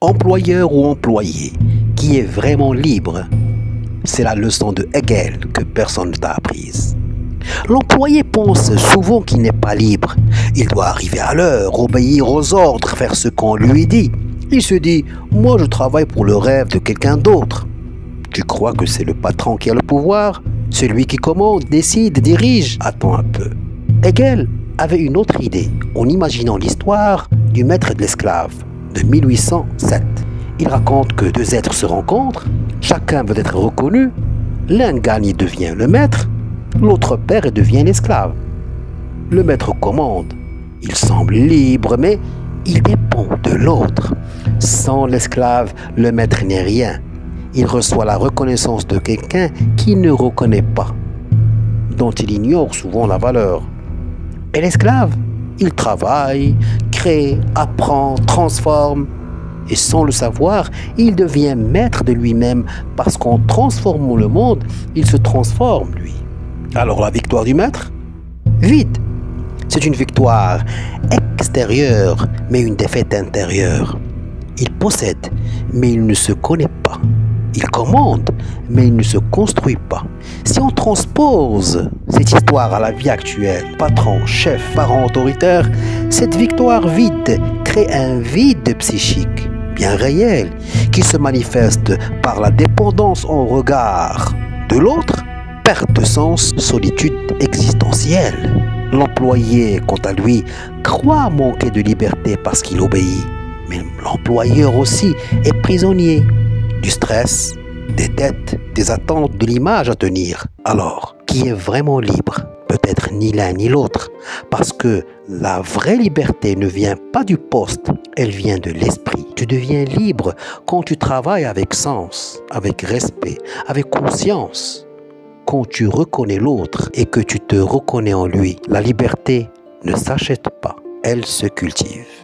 Employeur ou employé, qui est vraiment libre? C'est la leçon de Hegel que personne ne t'a apprise. L'employé pense souvent qu'il n'est pas libre. Il doit arriver à l'heure, obéir aux ordres, faire ce qu'on lui dit. Il se dit « Moi, je travaille pour le rêve de quelqu'un d'autre ». Tu crois que c'est le patron qui a le pouvoir? Celui qui commande, décide, dirige? Attends un peu. Hegel avait une autre idée en imaginant l'histoire du maître et de l'esclave de 1807. Il raconte que deux êtres se rencontrent, chacun veut être reconnu, l'un gagne et devient le maître, l'autre perd et devient l'esclave. Le maître commande, il semble libre, mais il dépend de l'autre. Sans l'esclave, le maître n'est rien. Il reçoit la reconnaissance de quelqu'un qu'il ne reconnaît pas, dont il ignore souvent la valeur. Et l'esclave, il travaille, crée, apprend, transforme. Et sans le savoir, il devient maître de lui-même parce qu'en transformant le monde, il se transforme lui. Alors la victoire du maître? Vide. C'est une victoire extérieure, mais une défaite intérieure. Il possède, mais il ne se connaît pas. Il commande, mais il ne se construit pas. Si on transpose cette histoire à la vie actuelle, patron, chef, parent autoritaire, cette victoire vide crée un vide psychique, bien réel, qui se manifeste par la dépendance en regard de l'autre, perte de sens, solitude existentielle. L'employé, quant à lui, croit manquer de liberté parce qu'il obéit. Mais l'employeur aussi est prisonnier du stress, des dettes, des attentes, de l'image à tenir. Alors, qui est vraiment libre? Peut-être ni l'un ni l'autre, parce que la vraie liberté ne vient pas du poste, elle vient de l'esprit. Tu deviens libre quand tu travailles avec sens, avec respect, avec conscience. Quand tu reconnais l'autre et que tu te reconnais en lui, la liberté ne s'achète pas, elle se cultive.